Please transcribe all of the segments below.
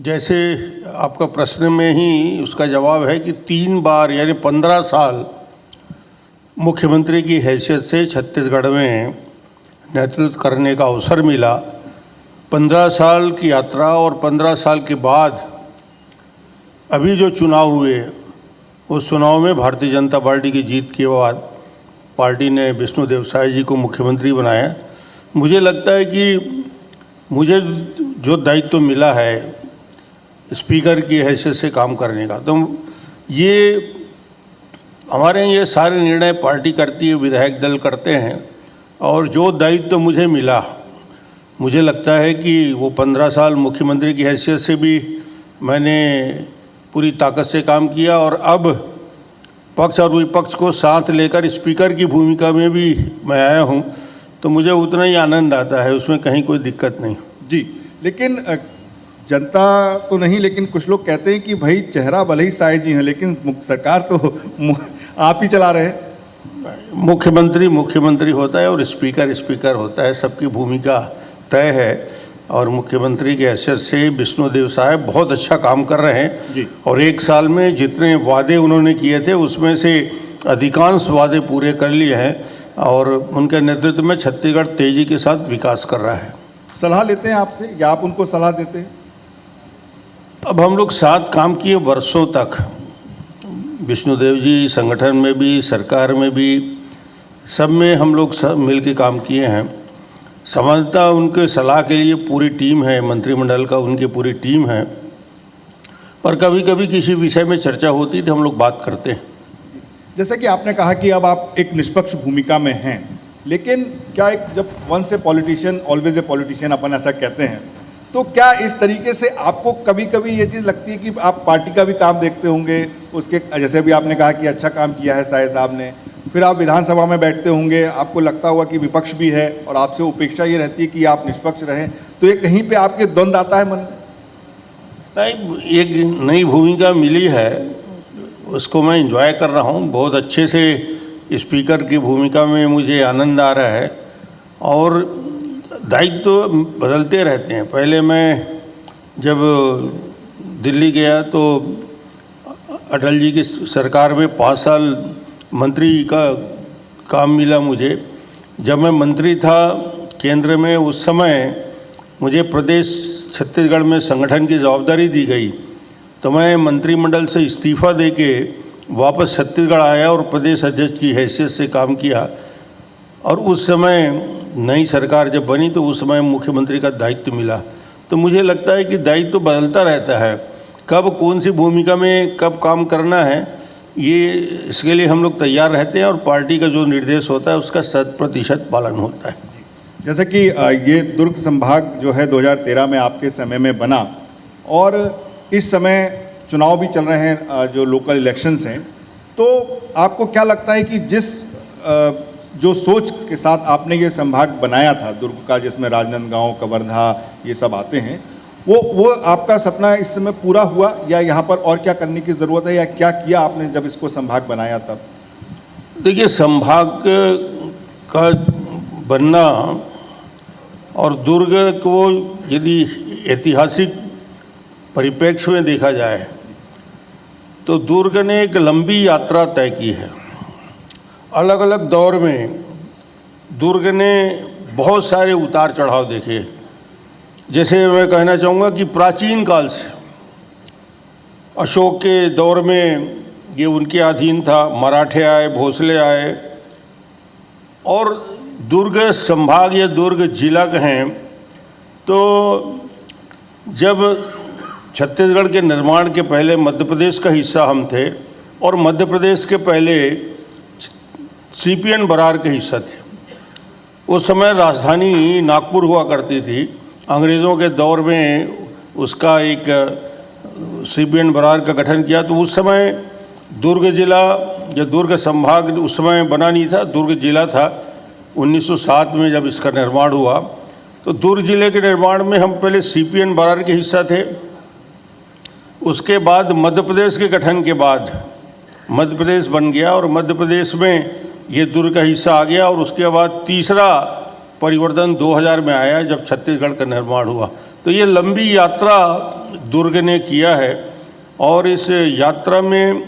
जैसे आपका प्रश्न में ही उसका जवाब है कि 3 बार यानी 15 साल मुख्यमंत्री की हैसियत से छत्तीसगढ़ में नेतृत्व करने का अवसर मिला। 15 साल की यात्रा और 15 साल के बाद अभी जो चुनाव हुए उस चुनाव में भारतीय जनता पार्टी की जीत के बाद पार्टी ने विष्णुदेव साय जी को मुख्यमंत्री बनाया। मुझे लगता है कि मुझे जो दायित्व मिला है स्पीकर की हैसियत से काम करने का, तो ये हमारे ये सारे निर्णय पार्टी करती है, विधायक दल करते हैं, और जो दायित्व मुझे मिला मुझे लगता है कि वो 15 साल मुख्यमंत्री की हैसियत से भी मैंने पूरी ताकत से काम किया और अब पक्ष और विपक्ष को साथ लेकर स्पीकर की भूमिका में भी मैं आया हूँ, तो मुझे उतना ही आनंद आता है, उसमें कहीं कोई दिक्कत नहीं जी। लेकिन जनता तो नहीं, लेकिन कुछ लोग कहते हैं कि भाई चेहरा भले ही साय जी हैं लेकिन सरकार तो आप ही चला रहे हैं। मुख्यमंत्री मुख्यमंत्री होता है और स्पीकर स्पीकर होता है, सबकी भूमिका तय है। और मुख्यमंत्री की हैसियत से विष्णुदेव साहब बहुत अच्छा काम कर रहे हैं जी। और 1 साल में जितने वादे उन्होंने किए थे उसमें से अधिकांश वादे पूरे कर लिए हैं और उनके नेतृत्व में छत्तीसगढ़ तेजी के साथ विकास कर रहा है। सलाह लेते हैं आपसे या आप उनको सलाह देते हैं? अब हम लोग साथ काम किए वर्षों तक, विष्णुदेव जी संगठन में भी, सरकार में भी, सब में हम लोग सब मिल के काम किए हैं। सामान्यतः उनके सलाह के लिए पूरी टीम है, मंत्रिमंडल का उनकी पूरी टीम है, पर कभी कभी किसी विषय में चर्चा होती तो हम लोग बात करते हैं। जैसा कि आपने कहा कि अब आप एक निष्पक्ष भूमिका में हैं, लेकिन क्या एक जब once a politician always a politician अपन ऐसा कहते हैं, तो क्या इस तरीके से आपको कभी कभी ये चीज़ लगती है कि आप पार्टी का भी काम देखते होंगे उसके, जैसे अभी आपने कहा कि अच्छा काम किया है साय साहब ने, फिर आप विधानसभा में बैठते होंगे, आपको लगता होगा कि विपक्ष भी है और आपसे अपेक्षा ये रहती है कि आप निष्पक्ष रहें, तो ये कहीं पे आपके द्वंद्व आता है मन में? नहीं, एक नई भूमिका मिली है, उसको मैं एंजॉय कर रहा हूँ बहुत अच्छे से। स्पीकर की भूमिका में मुझे आनंद आ रहा है और दायित्व तो बदलते रहते हैं। पहले मैं जब दिल्ली गया तो अटल जी की सरकार में 5 साल मंत्री का काम मिला मुझे। जब मैं मंत्री था केंद्र में, उस समय मुझे प्रदेश छत्तीसगढ़ में संगठन की जवाबदारी दी गई, तो मैं मंत्रिमंडल से इस्तीफ़ा देके वापस छत्तीसगढ़ आया और प्रदेश अध्यक्ष की हैसियत से काम किया। और उस समय नई सरकार जब बनी तो उस समय मुख्यमंत्री का दायित्व मिला। तो मुझे लगता है कि दायित्व बदलता रहता है, कब कौन सी भूमिका में कब काम करना है, ये इसके लिए हम लोग तैयार रहते हैं और पार्टी का जो निर्देश होता है उसका 100% पालन होता है। जैसे कि ये दुर्ग संभाग जो है 2013 में आपके समय में बना और इस समय चुनाव भी चल रहे हैं, जो लोकल इलेक्शंस हैं, तो आपको क्या लगता है कि जिस जो सोच के साथ आपने ये संभाग बनाया था दुर्ग का, जिसमें राजनांदगांव, कवर्धा ये सब आते हैं, वो आपका सपना इस समय पूरा हुआ या यहाँ पर और क्या करने की ज़रूरत है या क्या किया आपने जब इसको संभाग बनाया तब? देखिए, संभाग का बनना और दुर्ग को यदि ऐतिहासिक परिप्रेक्ष्य में देखा जाए तो दुर्ग ने एक लंबी यात्रा तय की है। अलग अलग दौर में दुर्ग ने बहुत सारे उतार चढ़ाव देखे। जैसे मैं कहना चाहूँगा कि प्राचीन काल से अशोक के दौर में ये उनके अधीन था, मराठे आए, भोसले आए, और दुर्ग संभाग या दुर्ग जिला कहें तो जब छत्तीसगढ़ के निर्माण के पहले मध्य प्रदेश का हिस्सा हम थे और मध्य प्रदेश के पहले CPN बरार के हिस्सा थे। उस समय राजधानी नागपुर हुआ करती थी। अंग्रेज़ों के दौर में उसका एक CPN बरार का गठन किया, तो उस समय दुर्ग जिला या दुर्ग संभाग उस समय बना नहीं था, दुर्ग जिला था। 1907 में जब इसका निर्माण हुआ तो दुर्ग जिले के निर्माण में हम पहले CPN बरार के हिस्सा थे। उसके बाद मध्य प्रदेश के गठन के बाद मध्य प्रदेश बन गया और मध्य प्रदेश में ये दुर्ग का हिस्सा आ गया और उसके बाद तीसरा परिवर्तन 2000 में आया जब छत्तीसगढ़ का निर्माण हुआ। तो ये लंबी यात्रा दुर्ग ने किया है और इस यात्रा में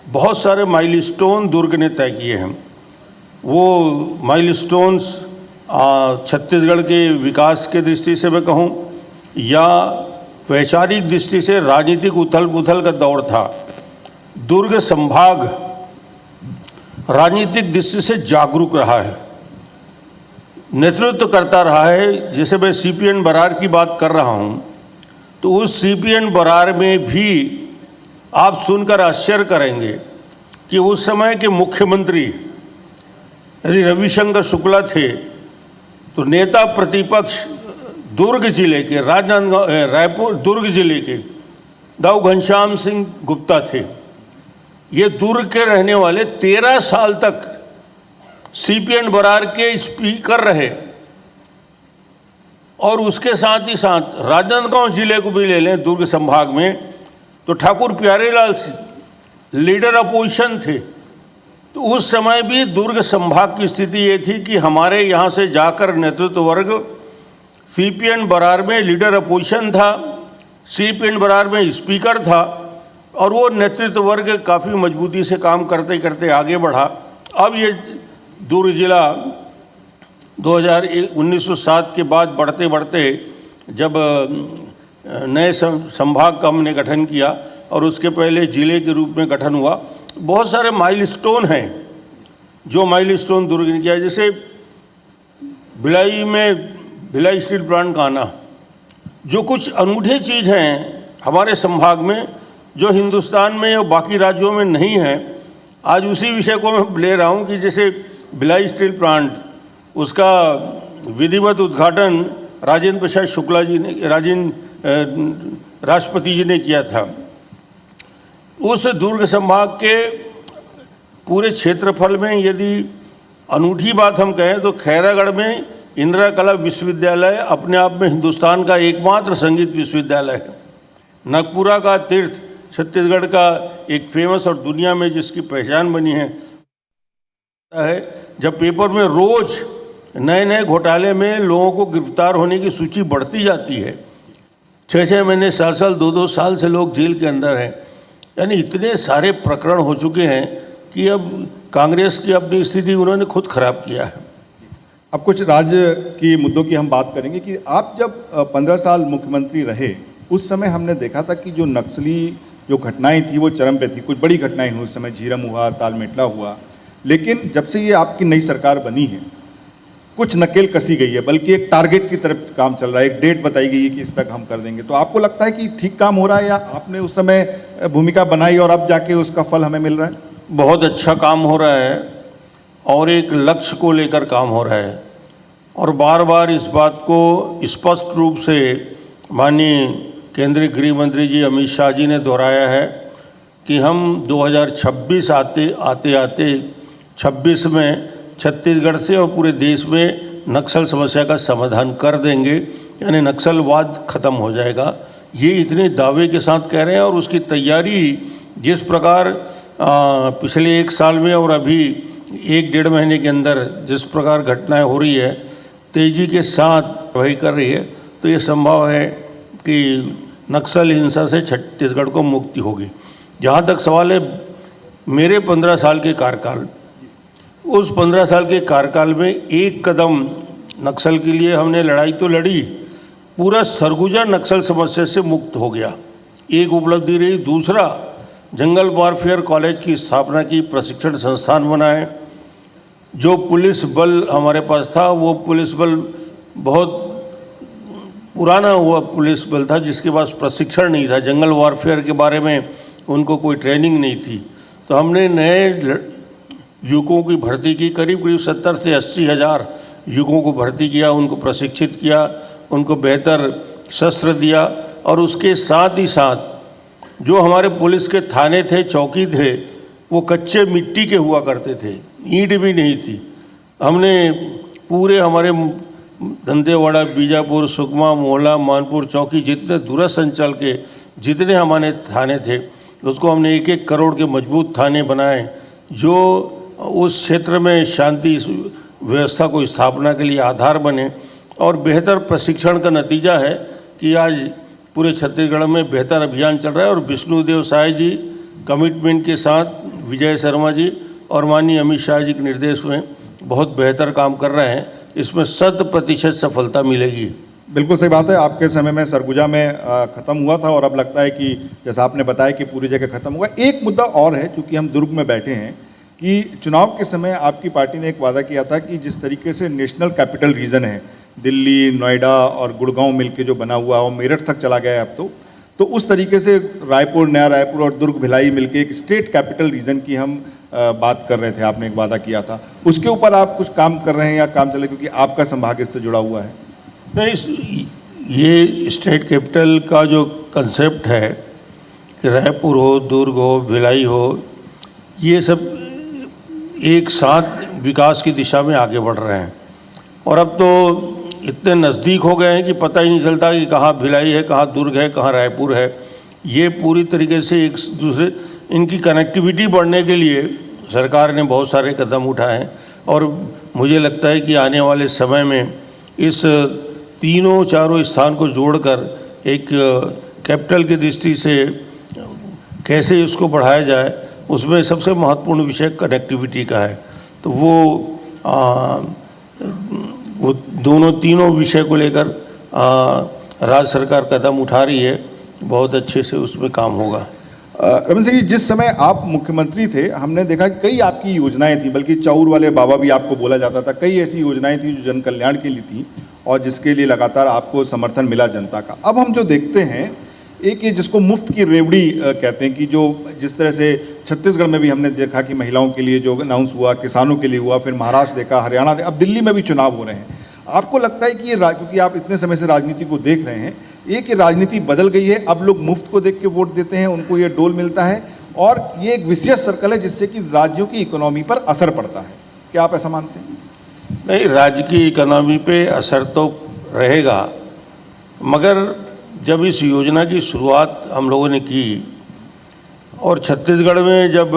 बहुत सारे माइलस्टोन दुर्ग ने तय किए हैं। वो माइलस्टोन्स छत्तीसगढ़ के विकास के दृष्टि से मैं कहूँ या वैचारिक दृष्टि से राजनीतिक उथल पुथल का दौर था। दुर्ग संभाग राजनीतिक दृष्टि से जागरूक रहा है, नेतृत्व करता रहा है। जैसे मैं सीपीएन बरार की बात कर रहा हूँ तो उस सीपीएन बरार में भी आप सुनकर आश्चर्य करेंगे कि उस समय के मुख्यमंत्री यदि रविशंकर शुक्ला थे तो नेता प्रतिपक्ष दुर्ग जिले के राजनांदगांव रायपुर दुर्ग जिले के दाऊ घनश्याम सिंह गुप्ता थे। ये दुर्ग के रहने वाले 13 साल तक सीपीएन बरार के स्पीकर रहे और उसके साथ ही साथ राजनांदगांव जिले को भी ले लें दुर्ग संभाग में तो ठाकुर प्यारेलाल लीडर अपोजिशन थे। तो उस समय भी दुर्ग संभाग की स्थिति ये थी कि हमारे यहाँ से जाकर नेतृत्व वर्ग सीपीएन बरार में लीडर अपोजिशन था, सीपीएन बरार में स्पीकर था और वो नेतृत्व वर्ग काफ़ी मजबूती से काम करते करते आगे बढ़ा। अब ये दुर्ग जिला 1907 के बाद बढ़ते बढ़ते जब नए संभाग का हमने गठन किया और उसके पहले जिले के रूप में गठन हुआ, बहुत सारे माइलस्टोन हैं जो माइलस्टोन दुर्ग ने किया। जैसे भिलाई स्टील प्लांट का आना, जो कुछ अनूठे चीज़ हैं हमारे संभाग में जो हिंदुस्तान में और बाकी राज्यों में नहीं है। आज उसी विषय को मैं ले रहा हूँ कि जैसे भिलाई स्टील प्लांट, उसका विधिवत उद्घाटन राजेंद्र प्रसाद शुक्ला जी ने राष्ट्रपति जी ने किया था। उस दुर्ग संभाग के पूरे क्षेत्रफल में यदि अनूठी बात हम कहें तो खैरागढ़ में इंदिरा कला विश्वविद्यालय अपने आप में हिंदुस्तान का एकमात्र संगीत विश्वविद्यालय है। नागपुरा का तीर्थ छत्तीसगढ़ का एक फेमस और दुनिया में जिसकी पहचान बनी है जब पेपर में रोज नए नए घोटाले में लोगों को गिरफ्तार होने की सूची बढ़ती जाती है। 6-6 महीने 7 साल 2-2 साल से लोग जेल के अंदर हैं। यानी इतने सारे प्रकरण हो चुके हैं कि अब कांग्रेस की अपनी स्थिति उन्होंने खुद खराब किया है। अब कुछ राज्य की मुद्दों की हम बात करेंगे कि आप जब 15 साल मुख्यमंत्री रहे उस समय हमने देखा था कि जो नक्सली जो घटनाएं थी वो चरम पे थी। कुछ बड़ी घटनाएं हुई उस समय, झीरम हुआ, तालमेटला हुआ। लेकिन जब से ये आपकी नई सरकार बनी है कुछ नकेल कसी गई है, बल्कि एक टारगेट की तरफ काम चल रहा है, एक डेट बताई गई है कि इस तक हम कर देंगे। तो आपको लगता है कि ठीक काम हो रहा है या आपने उस समय भूमिका बनाई और अब जाके उसका फल हमें मिल रहा है? बहुत अच्छा काम हो रहा है और एक लक्ष्य को लेकर काम हो रहा है और बार बार इस बात को स्पष्ट रूप से माननीय केंद्रीय गृह मंत्री जी अमित शाह जी ने दोहराया है कि हम 2026 आते 26 में छत्तीसगढ़ से और पूरे देश में नक्सल समस्या का समाधान कर देंगे, यानी नक्सलवाद खत्म हो जाएगा। ये इतने दावे के साथ कह रहे हैं और उसकी तैयारी जिस प्रकार पिछले 1 साल में और अभी 1-1.5 महीने के अंदर जिस प्रकार घटनाएं हो रही है तेजी के साथ वही कर रही है, तो ये संभव है कि नक्सल हिंसा से छत्तीसगढ़ को मुक्ति होगी। जहाँ तक सवाल है मेरे 15 साल के कार्यकाल, उस 15 साल के कार्यकाल में एक कदम नक्सल के लिए हमने लड़ाई तो लड़ी, पूरा सरगुजा नक्सल समस्या से मुक्त हो गया, एक उपलब्धि रही। दूसरा, जंगल वॉरफेयर कॉलेज की स्थापना की, प्रशिक्षण संस्थान बनाए। जो पुलिस बल हमारे पास था वो पुलिस बल बहुत पुराना हुआ पुलिस बल था जिसके पास प्रशिक्षण नहीं था, जंगल वॉरफेयर के बारे में उनको कोई ट्रेनिंग नहीं थी। तो हमने नए युवकों की भर्ती की, करीब 70 से 80 हज़ार युवकों को भर्ती किया, उनको प्रशिक्षित किया, उनको बेहतर शस्त्र दिया और उसके साथ ही साथ जो हमारे पुलिस के थाने थे, चौकी थे, वो कच्चे मिट्टी के हुआ करते थे, ईंट भी नहीं थी। हमने पूरे हमारे दंतेवाड़ा, बीजापुर, सुकमा, मोहला, मानपुर, चौकी जितने दूरस्थ अंचल के जितने हमारे थाने थे उसको हमने 1-1 करोड़ के मजबूत थाने बनाए जो उस क्षेत्र में शांति व्यवस्था को स्थापना के लिए आधार बने। और बेहतर प्रशिक्षण का नतीजा है कि आज पूरे छत्तीसगढ़ में बेहतर अभियान चल रहा है और विष्णुदेव साय जी कमिटमेंट के साथ विजय शर्मा जी और माननीय अमित शाह जी के निर्देश में बहुत बेहतर काम कर रहे हैं। इसमें 100% सफलता मिलेगी। बिल्कुल सही बात है। आपके समय में सरगुजा में ख़त्म हुआ था और अब लगता है कि जैसा आपने बताया कि पूरी जगह ख़त्म हुआ। एक मुद्दा और है, चूँकि हम दुर्ग में बैठे हैं, कि चुनाव के समय आपकी पार्टी ने एक वादा किया था कि जिस तरीके से नेशनल कैपिटल रीजन है, दिल्ली, नोएडा और गुड़गांव मिलके जो बना हुआ है और मेरठ तक चला गया है अब तो उस तरीके से रायपुर, नया रायपुर और दुर्ग भिलाई मिलके एक स्टेट कैपिटल रीजन की हम बात कर रहे थे। आपने एक वादा किया था, उसके ऊपर आप कुछ काम कर रहे हैं या काम चले, क्योंकि आपका संभाग इससे जुड़ा हुआ है? नहीं, ये स्टेट कैपिटल का जो कंसेप्ट है कि रायपुर हो, दुर्ग हो, भिलाई हो, ये सब एक साथ विकास की दिशा में आगे बढ़ रहे हैं और अब तो इतने नज़दीक हो गए हैं कि पता ही नहीं चलता कि कहाँ भिलाई है, कहाँ दुर्ग है, कहाँ रायपुर है। ये पूरी तरीके से एक दूसरे, इनकी कनेक्टिविटी बढ़ने के लिए सरकार ने बहुत सारे कदम उठाए हैं और मुझे लगता है कि आने वाले समय में इस तीनों चारों स्थान को जोड़कर एक कैपिटल की दृष्टि से कैसे इसको बढ़ाया जाए, उसमें सबसे महत्वपूर्ण विषय कनेक्टिविटी का है। तो वो दोनों तीनों विषय को लेकर राज्य सरकार कदम उठा रही है, बहुत अच्छे से उसमें काम होगा। रमन सिंह जी, जिस समय आप मुख्यमंत्री थे, हमने देखा कि कई आपकी योजनाएं थी, बल्कि चाउर वाले बाबा भी आपको बोला जाता था। कई ऐसी योजनाएं थी जो जन कल्याण के लिए थी और जिसके लिए लगातार आपको समर्थन मिला जनता का। अब हम जो देखते हैं, एक ये जिसको मुफ्त की रेवड़ी कहते हैं, कि जो जिस तरह से छत्तीसगढ़ में भी हमने देखा कि महिलाओं के लिए जो अनाउंस हुआ, किसानों के लिए हुआ, फिर महाराष्ट्र देखा, हरियाणा, अब दिल्ली में भी चुनाव हो रहे हैं। आपको लगता है कि ये क्योंकि आप इतने समय से राजनीति को देख रहे हैं, ये कि राजनीति बदल गई है, अब लोग मुफ्त को देख के वोट देते हैं, उनको ये डोल मिलता है और ये एक विशेष सर्कल है जिससे कि राज्यों की इकोनॉमी पर असर पड़ता है? क्या आप ऐसा मानते हैं? नहीं, राज्य की इकोनॉमी पे असर तो रहेगा, मगर जब इस योजना की शुरुआत हम लोगों ने की और छत्तीसगढ़ में जब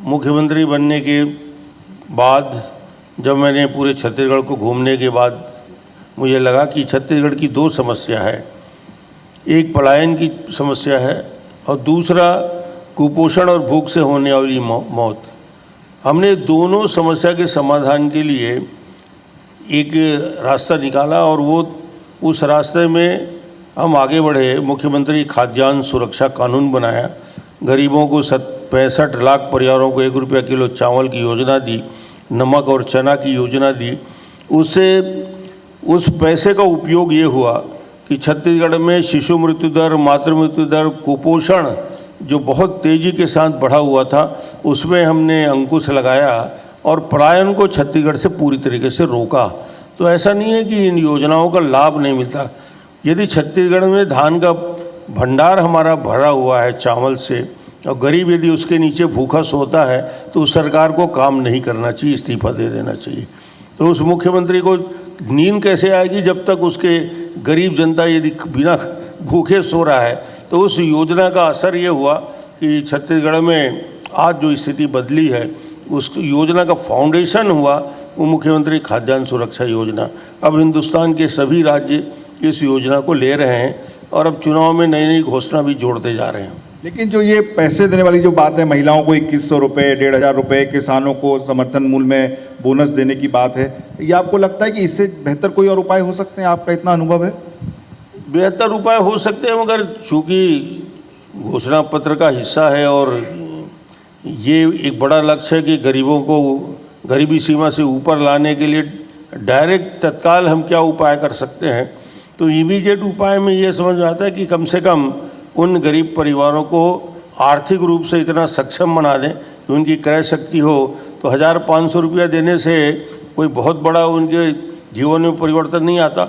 मुख्यमंत्री बनने के बाद, जब मैंने पूरे छत्तीसगढ़ को घूमने के बाद मुझे लगा कि छत्तीसगढ़ की दो समस्या है, एक पलायन की समस्या है और दूसरा कुपोषण और भूख से होने वाली मौत। हमने दोनों समस्या के समाधान के लिए एक रास्ता निकाला और वो उस रास्ते में हम आगे बढ़े। मुख्यमंत्री खाद्यान्न सुरक्षा कानून बनाया, गरीबों को 65 लाख परिवारों को 1 रुपया किलो चावल की योजना दी, नमक और चना की योजना दी। उससे उस पैसे का उपयोग ये हुआ कि छत्तीसगढ़ में शिशु मृत्यु दर, मातृ मृत्यु दर, कुपोषण जो बहुत तेज़ी के साथ बढ़ा हुआ था, उसमें हमने अंकुश लगाया और पलायन को छत्तीसगढ़ से पूरी तरीके से रोका। तो ऐसा नहीं है कि इन योजनाओं का लाभ नहीं मिलता। यदि छत्तीसगढ़ में धान का भंडार हमारा भरा हुआ है चावल से और गरीब यदि उसके नीचे भूखा सोता है तो उस सरकार को काम नहीं करना चाहिए, इस्तीफा दे देना चाहिए। तो उस मुख्यमंत्री को नींद कैसे आएगी जब तक उसके गरीब जनता यदि बिना भूखे सो रहा है। तो उस योजना का असर ये हुआ कि छत्तीसगढ़ में आज जो स्थिति बदली है, उस योजना का फाउंडेशन हुआ वो मुख्यमंत्री खाद्यान्न सुरक्षा योजना। अब हिंदुस्तान के सभी राज्य इस योजना को ले रहे हैं और अब चुनाव में नई नई घोषणा भी जोड़ते जा रहे हैं। लेकिन जो ये पैसे देने वाली जो बात है, महिलाओं को 2100 रुपये, 1500 रुपये, किसानों को समर्थन मूल्य में बोनस देने की बात है, ये आपको लगता है कि इससे बेहतर कोई और उपाय हो सकते हैं? आपका इतना अनुभव है। बेहतर उपाय हो सकते हैं, मगर चूँकि घोषणा पत्र का हिस्सा है और ये एक बड़ा लक्ष्य है कि गरीबों को गरीबी सीमा से ऊपर लाने के लिए डायरेक्ट तत्काल हम क्या उपाय कर सकते हैं। तो इमीडिएट उपाय में ये समझ में आता है कि कम से कम उन गरीब परिवारों को आर्थिक रूप से इतना सक्षम बना दें कि उनकी क्रय शक्ति हो। तो 1500 रुपया देने से कोई बहुत बड़ा उनके जीवन में परिवर्तन नहीं आता।